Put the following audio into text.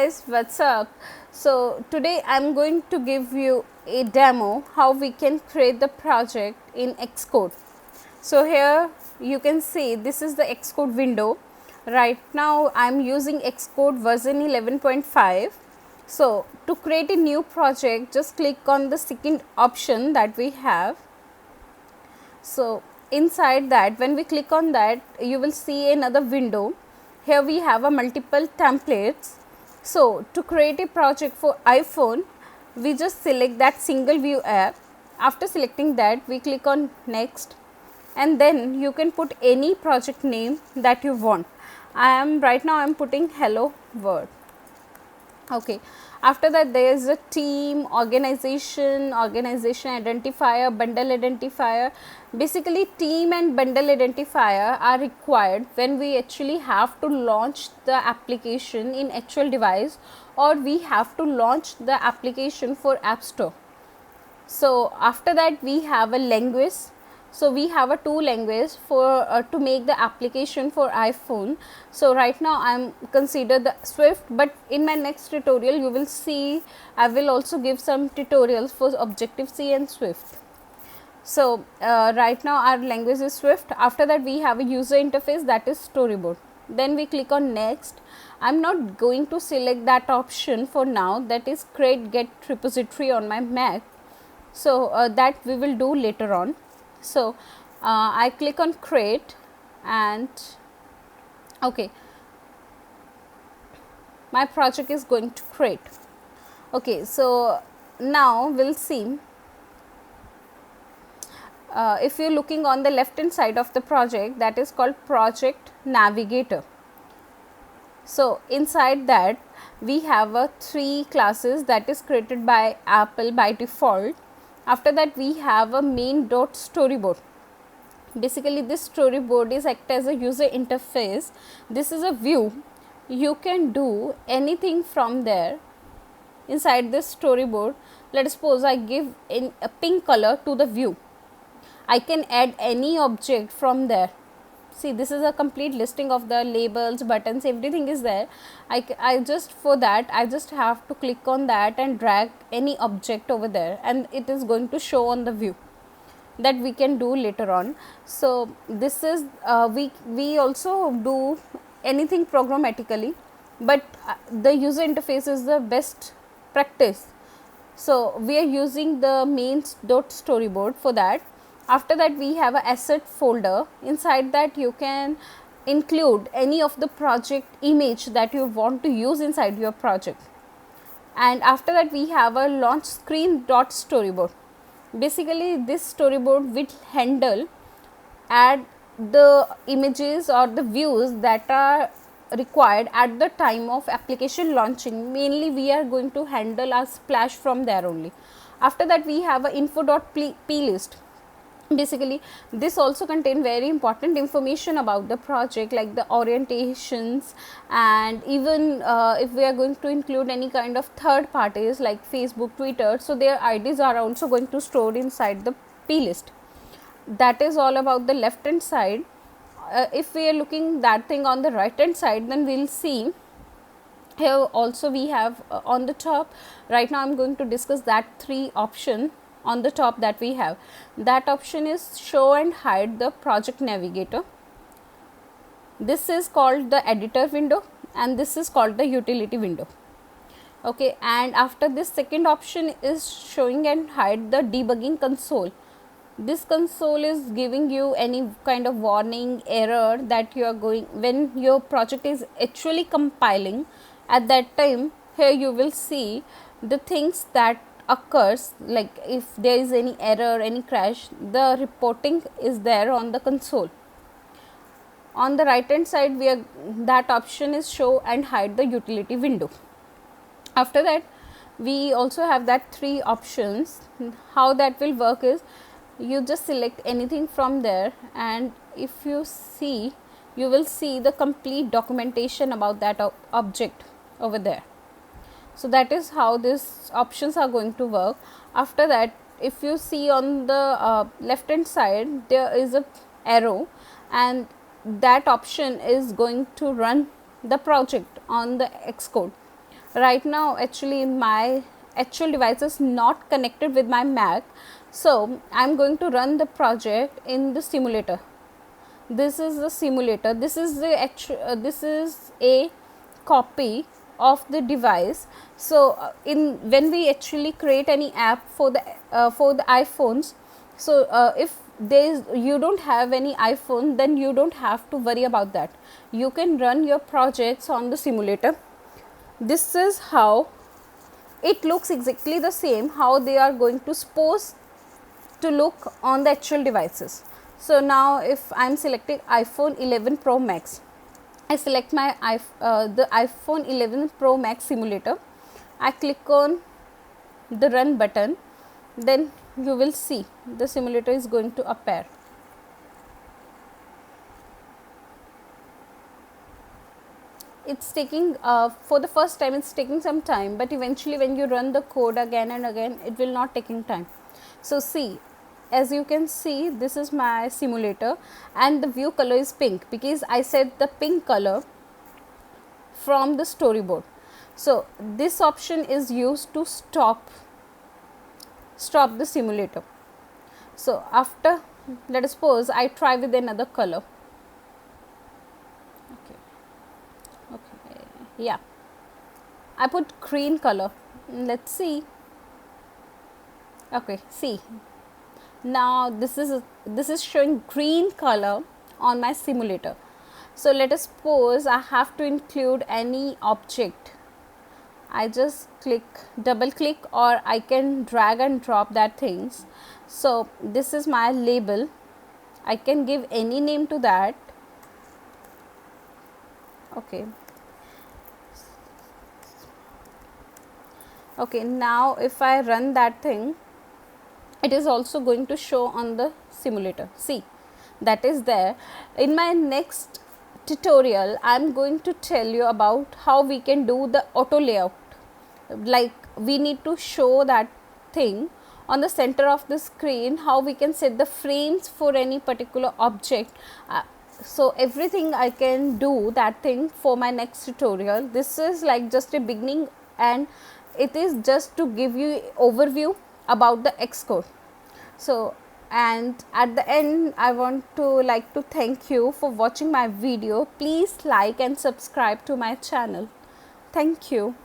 Guys, what's up? So today I'm going to give you a demo how we can create the project in Xcode. So here you can see this is the Xcode window. Right now I'm using Xcode version 11.5. So to create a new project, just click on the second option that we have. So inside that, when we click on that, you will see another window. Here we have a multiple templates. So to create a project for iPhone, we just select that single view app. After selecting that, we click on next, and then you can put any project name that you want. Right now I'm putting hello world. Okay, after that there is a team, organization identifier, bundle identifier. Basically team and bundle identifier are required when we actually have to launch the application in actual device, or we have to launch the application for App Store. So after that we have a language. So we have a two language for to make the application for iPhone. So right now I am consider the Swift, but in my next tutorial you will see I will also give some tutorials for Objective-C and Swift. So right now our language is Swift. After that we have a user interface, that is storyboard. Then we click on next. I'm not going to select that option for now, that is create get repository on my Mac. So that we will do later on. So I click on create, and okay, my project is going to create. Okay, so now we'll see. If you're looking on the left hand side of the project, that is called project navigator. So inside that we have a 3 classes that is created by Apple by default. After that we have a main.storyboard. Basically this storyboard is act as a user interface. This is a view. You can do anything from there inside this storyboard. Let's suppose I give in a pink color to the view. I can add any object from there. See, this is a complete listing of the labels, buttons, everything is there. I just for that I just have to click on that and drag any object over there, and it is going to show on the view. That we can do later on. So this is we also do anything programmatically, but the user interface is the best practice. So we are using the main.storyboard for that. After that we have a asset folder. Inside that you can include any of the project image that you want to use inside your project. And after that we have a launch screen.storyboard. Basically this storyboard will handle add the images or the views that are required at the time of application launching. Mainly we are going to handle a splash from there only. After that we have a info.plist. Basically this also contain very important information about the project, like the orientations, and even if we are going to include any kind of third parties like Facebook, Twitter, so their IDs are also going to store inside the plist. That is all about the left hand side. If we are looking that thing on the right hand side, then we'll see here also we have on the top. Right now I'm going to discuss that 3 option on the top that we have. That option is show and hide the project navigator. This is called the editor window, and this is called the utility window. Okay, and after this second option is showing and hide the debugging console. This console is giving you any kind of warning, error that you are going when your project is actually compiling. At that time here you will see the things that occurs, like if there is any error, any crash, the reporting is there on the console. On the right hand side we are that option is show and hide the utility window. After that we also have that 3 options. How that will work is you just select anything from there, and if you see, you will see the complete documentation about that object over there. So that is how these options are going to work. After that, if you see on the left hand side, there is a arrow, and that option is going to run the project on the Xcode. Right now actually my actual device is not connected with my Mac, so I'm going to run the project in the simulator. This is the simulator, this is the actual this is a copy of the device. So in when we actually create any app for the iPhones, so if you don't have any iPhone, then you don't have to worry about that. You can run your projects on the simulator. This is how it looks, exactly the same how they are going to suppose to look on the actual devices. So now if I'm selecting iPhone 11 Pro Max, I select my the iPhone 11 Pro Max simulator. I click on the run button, then you will see the simulator is going to appear. It's taking for the first time it's taking some time, but eventually when you run the code again and again, it will not taking time. So see, as you can see, this is my simulator and the view color is pink because I set the pink color from the storyboard. So this option is used to stop the simulator. So after, let us suppose I try with another color. Okay, yeah, I put green color. Let's see. Okay, see, now this is showing green color on my simulator. So let us suppose I have to include any object. I just double click, or I can drag and drop that things. So this is my label. I can give any name to that. Okay. Okay, now if I run that thing, it is also going to show on the simulator. See, that is there. In my next tutorial, I am going to tell you about how we can do the auto layout. Like we need to show that thing on the center of the screen, how we can set the frames for any particular object. So everything I can do that thing for my next tutorial. This is like just a beginning, and it is just to give you overview about the Xcode. So, and at the end, I want to thank you for watching my video. Please like and subscribe to my channel. Thank you.